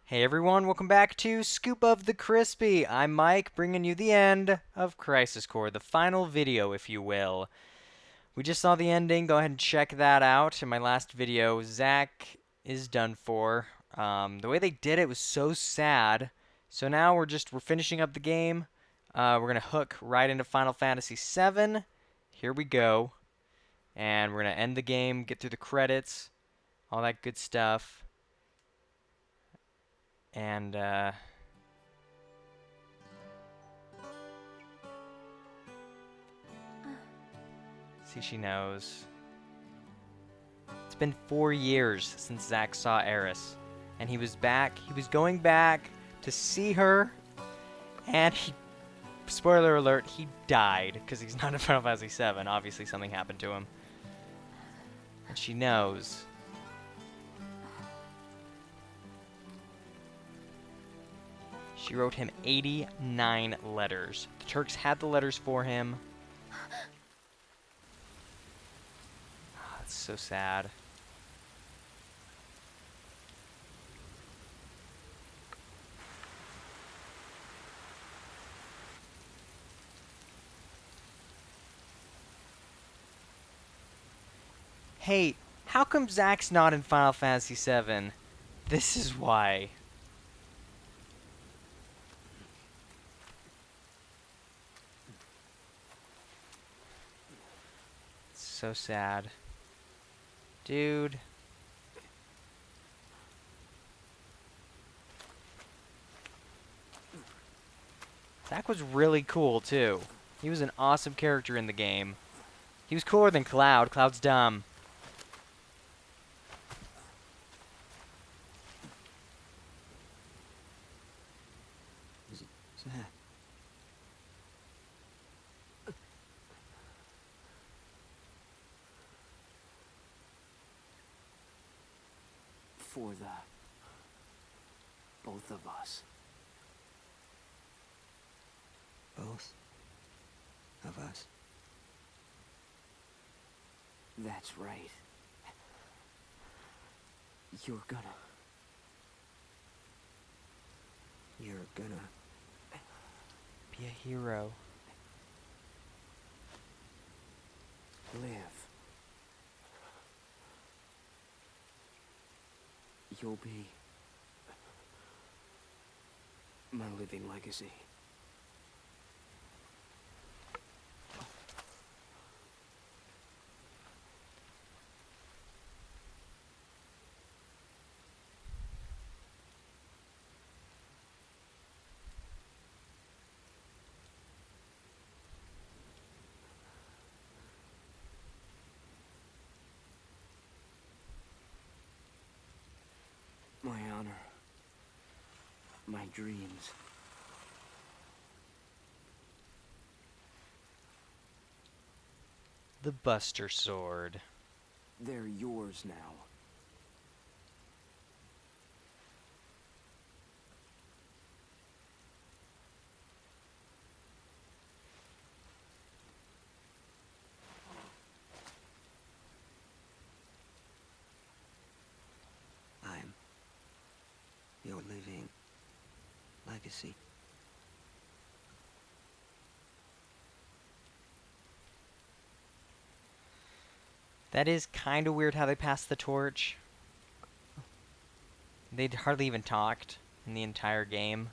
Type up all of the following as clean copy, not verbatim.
Hey everyone, welcome back to Scoop of the Crispy. I'm Mike, bringing you the end of Crisis Core, the final video, if you will. We just saw the ending. Go ahead and check that out. In my last video, Zach is done for. The way they did it was so sad. So now we're finishing up the game. We're gonna hook right into Final Fantasy VII. Here we go, and we're gonna end the game, get through the credits, all that good stuff, and see, she knows. It's been 4 years since Zack saw Eris, and he was back. He was going back to see her, and spoiler alert, he died because he's not in Final Fantasy VII. Obviously, something happened to him, and she knows. She wrote him 89 letters. The Turks had the letters for him. Oh, it's so sad. Hey, how come Zack's not in Final Fantasy VII? This is why. It's so sad. Dude. Zack was really cool, too. He was an awesome character in the game. He was cooler than Cloud. Cloud's dumb. Zach. For the both of us. Both of us? That's right. You're gonna Be a hero. live. You'll be my living legacy. My honor. My dreams. The Buster Sword. They're yours now. I'm your living legacy. That is kind of weird how they passed the torch. They'd hardly even talked in the entire game.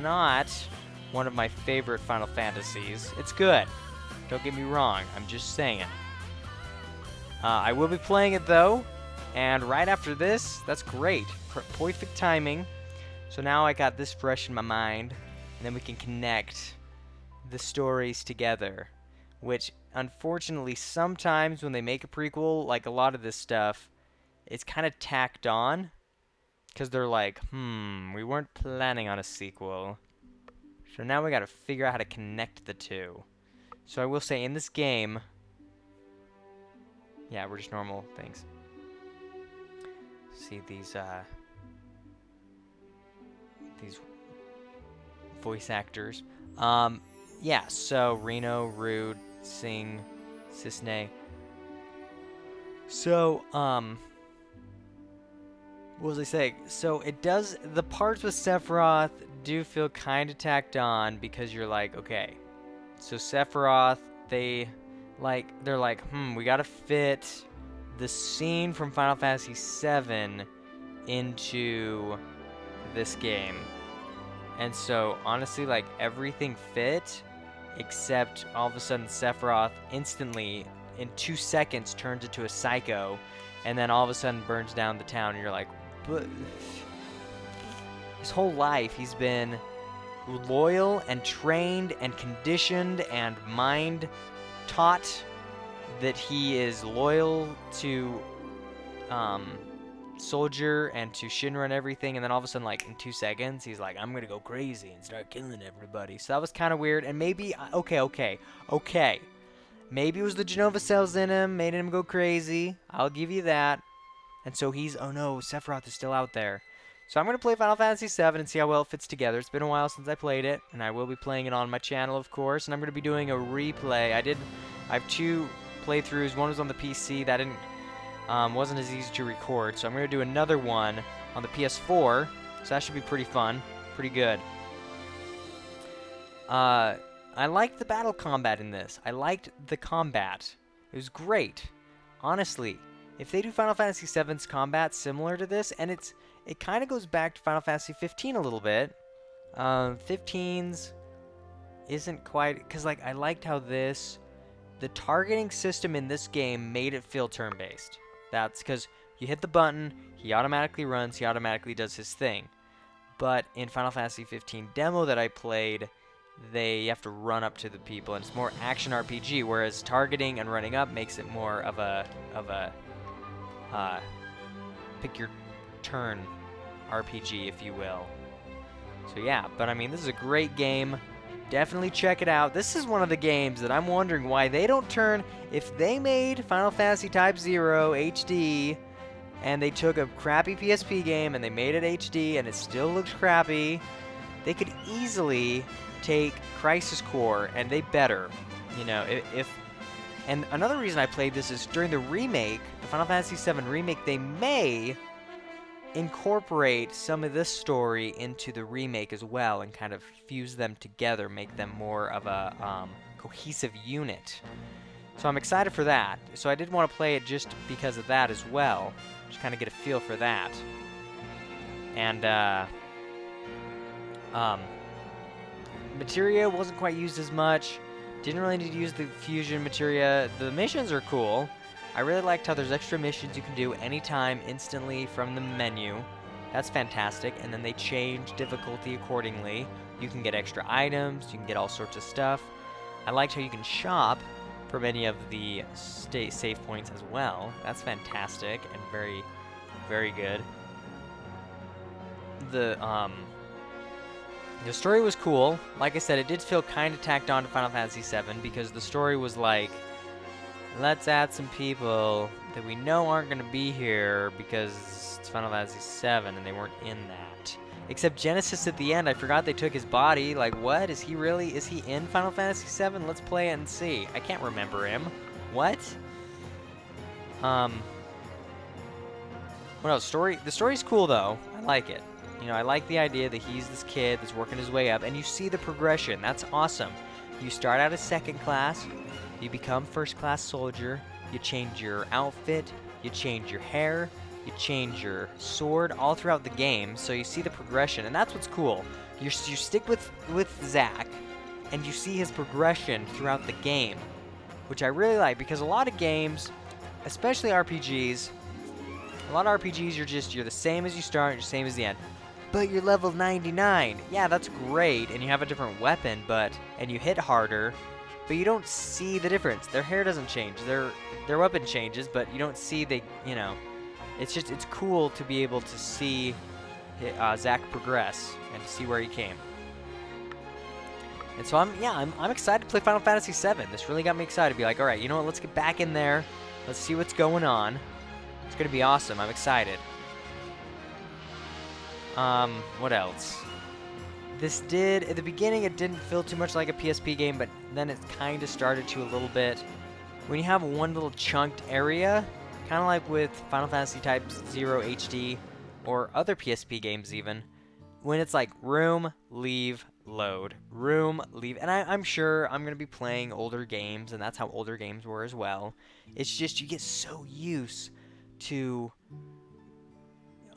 not one of my favorite Final Fantasies. It's good. Don't get me wrong. I'm just saying. I will be playing it though, and right after this, that's great. Perfect timing. So now I got this fresh in my mind, and then we can connect the stories together, which unfortunately sometimes when they make a prequel, like a lot of this stuff, it's kind of tacked on, because they're like, we weren't planning on a sequel. So now we gotta figure out how to connect the two. So I will say, in this game, yeah, we're just normal things. See these voice actors. Yeah, so Reno, Rude, Singh, Cisne. So, what was I saying? So it does, the parts with Sephiroth do feel kind of tacked on, because you're like, okay, so Sephiroth, they're like, we gotta fit the scene from Final Fantasy VII into this game. And so, honestly, like, everything fit, except all of a sudden Sephiroth instantly, in 2 seconds, turns into a psycho, and then all of a sudden burns down the town, and you're like, but his whole life he's been loyal and trained and conditioned and mind taught that he is loyal to Soldier and to Shinra and everything, and then all of a sudden, like, in 2 seconds, he's like, I'm gonna go crazy and start killing everybody. So that was kind of weird, and maybe, okay, maybe it was the Genova cells in him, made him go crazy. I'll give you that. And so he's, oh no, Sephiroth is still out there. So I'm going to play Final Fantasy VII and see how well it fits together. It's been a while since I played it, and I will be playing it on my channel, of course, and I'm going to be doing a replay. I have 2 playthroughs. One was on the PC. That wasn't as easy to record, so I'm going to do another one on the PS4, so that should be pretty fun, pretty good. I liked the battle combat in this. I liked the combat. It was great. Honestly, if they do Final Fantasy VII's combat similar to this, and it kind of goes back to Final Fantasy 15 a little bit. 15's isn't quite, because like I liked how the targeting system in this game made it feel turn-based. That's because you hit the button, he automatically runs, he automatically does his thing. But in Final Fantasy 15 demo that I played, you have to run up to the people, and it's more action RPG, whereas targeting and running up makes it more of a pick your turn RPG, if you will. So yeah, but I mean, this is a great game. Definitely check it out. This is one of the games that I'm wondering why they don't turn. If they made Final Fantasy Type 0 HD and they took a crappy PSP game and they made it HD and it still looks crappy, they could easily take Crisis Core, and they better. You know, and another reason I played this is during the remake, the Final Fantasy VII remake, they may incorporate some of this story into the remake as well and kind of fuse them together, make them more of a cohesive unit. So I'm excited for that. So I did want to play it just because of that as well, just kind of get a feel for that. And materia wasn't quite used as much. Didn't really need to use the fusion materia. The missions are cool. I really liked how there's extra missions you can do anytime, instantly from the menu. That's fantastic. And then they change difficulty accordingly. You can get extra items, you can get all sorts of stuff. I liked how you can shop for many of the save points as well. That's fantastic and very, very good. The story was cool. Like I said, it did feel kind of tacked on to Final Fantasy VII because the story was like, let's add some people that we know aren't going to be here because it's Final Fantasy VII and they weren't in that. Except Genesis at the end, I forgot they took his body. Like, what? Is he in Final Fantasy VII? Let's play it and see. I can't remember him. What? What else? The story's cool, though. I like it. You know, I like the idea that he's this kid that's working his way up, and you see the progression. That's awesome. You start out as second class, you become first class soldier, you change your outfit, you change your hair, you change your sword all throughout the game, so you see the progression, and that's what's cool. You stick with Zack, and you see his progression throughout the game, which I really like, because a lot of games, especially RPGs, a lot of RPGs you're the same as you start, you're the same as the end. But you're level 99. Yeah, that's great, and you have a different weapon, and you hit harder, but you don't see the difference. Their hair doesn't change. Their weapon changes, but you don't see it's cool to be able to see Zack progress and to see where he came. And so I'm excited to play Final Fantasy VII. This really got me excited to be like, all right, you know what? Let's get back in there. Let's see what's going on. It's gonna be awesome. I'm excited. What else? At the beginning, it didn't feel too much like a PSP game, but then it kind of started to a little bit. When you have one little chunked area, kind of like with Final Fantasy Type 0 HD or other PSP games even, when it's like room, leave, load, room, leave, and I'm sure I'm going to be playing older games, and that's how older games were as well. It's just you get so used to...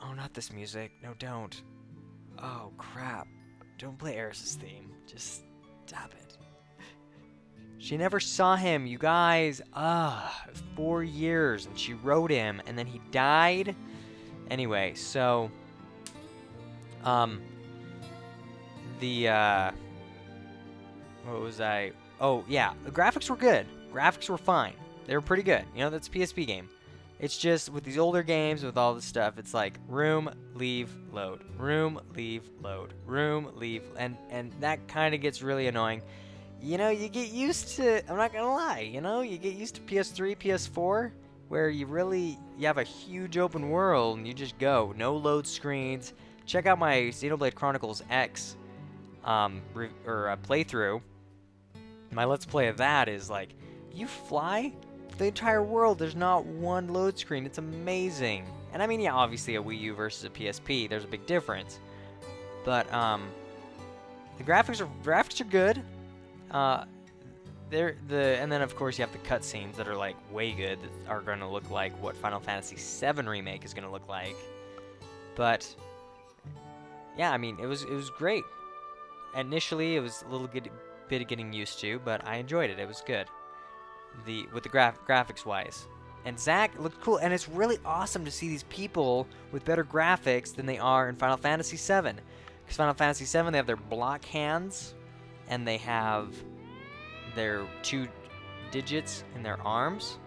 Oh, not this music. No, don't. Oh, crap. Don't play Eris's theme. Just stop it. She never saw him, you guys. 4 years, and she wrote him, and then he died. Anyway, so... What was I... Oh, yeah. The graphics were good. Graphics were fine. They were pretty good. You know, that's a PSP game. It's just, with these older games, with all this stuff, it's like, room, leave, load. Room, leave, load. Room, leave, and that kind of gets really annoying. You know, you get used to, I'm not gonna lie, you know, you get used to PS3, PS4, where you have a huge open world, and you just go. No load screens. Check out my Xenoblade Chronicles X, playthrough. My Let's Play of that is like, you fly the entire world, there's not one load screen. It's amazing. And I mean, yeah, obviously a Wii U versus a PSP, there's a big difference. But the graphics are good. And then of course you have the cutscenes that are like way good, that are going to look like what Final Fantasy VII Remake is going to look like. But yeah, I mean, it was great. Initially, it was a little bit of getting used to, but I enjoyed it. It was good. With the graphics wise, and Zack looked cool, and it's really awesome to see these people with better graphics than they are in Final Fantasy VII. Because Final Fantasy VII, they have their block hands, and they have their 2 digits in their arms.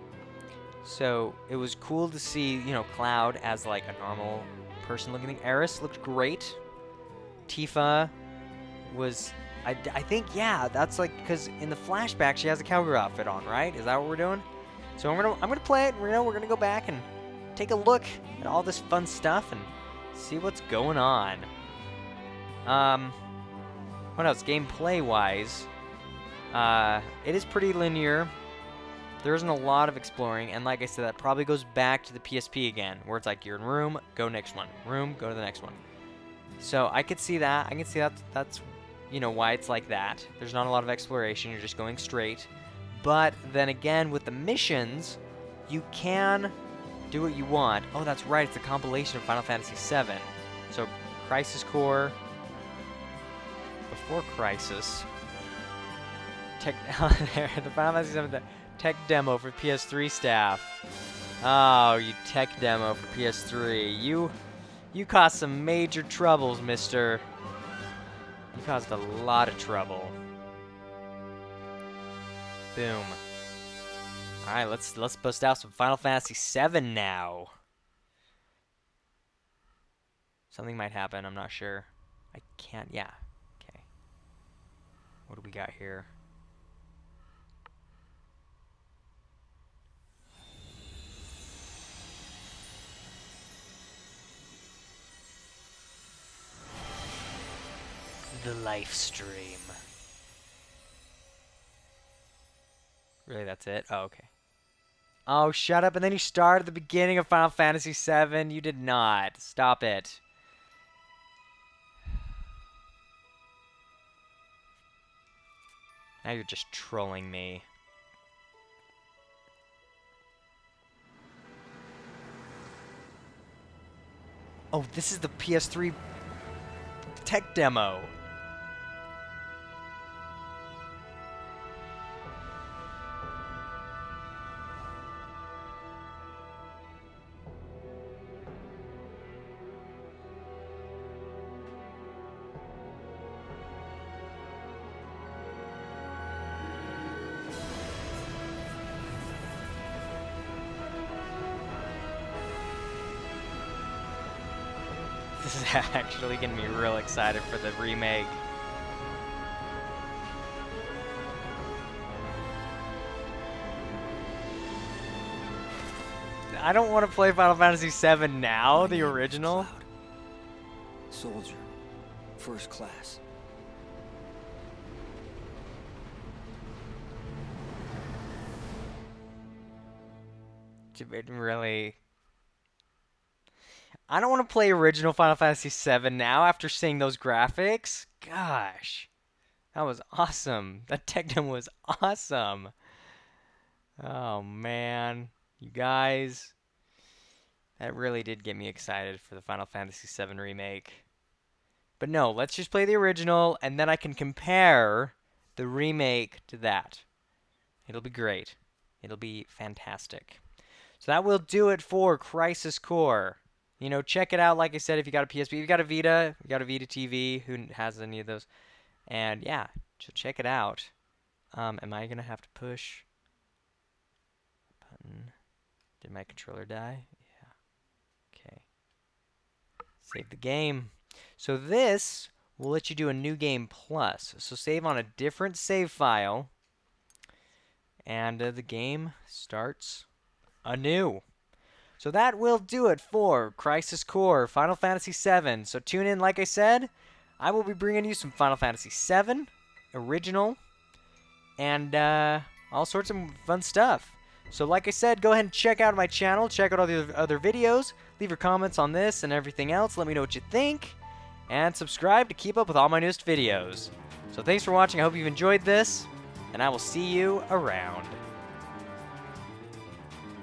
So it was cool to see, you know, Cloud as like a normal person looking thing. Eris looked great. Tifa was... I think, yeah, that's like, because in the flashback she has a cowgirl outfit on, right? Is that what we're doing? So I'm gonna play it. We're gonna go back and take a look at all this fun stuff and see what's going on. What else? Gameplay wise, it is pretty linear. There isn't a lot of exploring, and like I said, that probably goes back to the PSP again, where it's like you're in room, go next one, room, go to the next one. So I could see that. I can see that's you know, why it's like that. There's not a lot of exploration, you're just going straight. But then again, with the missions, you can do what you want. Oh, that's right, it's a compilation of Final Fantasy VII. So, Crisis Core, before Crisis, the Final Fantasy VII tech demo for PS3 staff. Oh, you tech demo for PS3. You caused some major troubles, mister. You caused a lot of trouble. Boom. Alright, let's bust out some Final Fantasy VII now. Something might happen, I'm not sure. I can't, yeah. Okay. What do we got here? The live stream. Really, that's it? Oh, okay. Oh, shut up. And then you start at the beginning of Final Fantasy VII. You did not. Stop it. Now you're just trolling me. Oh, this is the PS3 tech demo. This is actually getting me real excited for the remake. I don't want to play Final Fantasy VII now, My the name is original. Cloud. Soldier. First class. It really... I don't want to play original Final Fantasy VII now after seeing those graphics. Gosh. That was awesome. That tech demo was awesome. Oh, man. You guys... That really did get me excited for the Final Fantasy VII remake. But no, let's just play the original, and then I can compare the remake to that. It'll be great. It'll be fantastic. So that will do it for Crisis Core. You know, check it out, like I said, if you got a PSP, if you got a Vita, you got a Vita TV, who has any of those? And yeah, so check it out. Am I going to have to push button? Did my controller die? Okay. Save the game. So this will let you do a new game plus. So save on a different save file. And the game starts anew. So that will do it for Crisis Core Final Fantasy VII. So tune in, like I said. I will be bringing you some Final Fantasy VII, original, and all sorts of fun stuff. So like I said, go ahead and check out my channel, check out all the other videos, leave your comments on this and everything else, let me know what you think, and subscribe to keep up with all my newest videos. So thanks for watching, I hope you've enjoyed this, and I will see you around.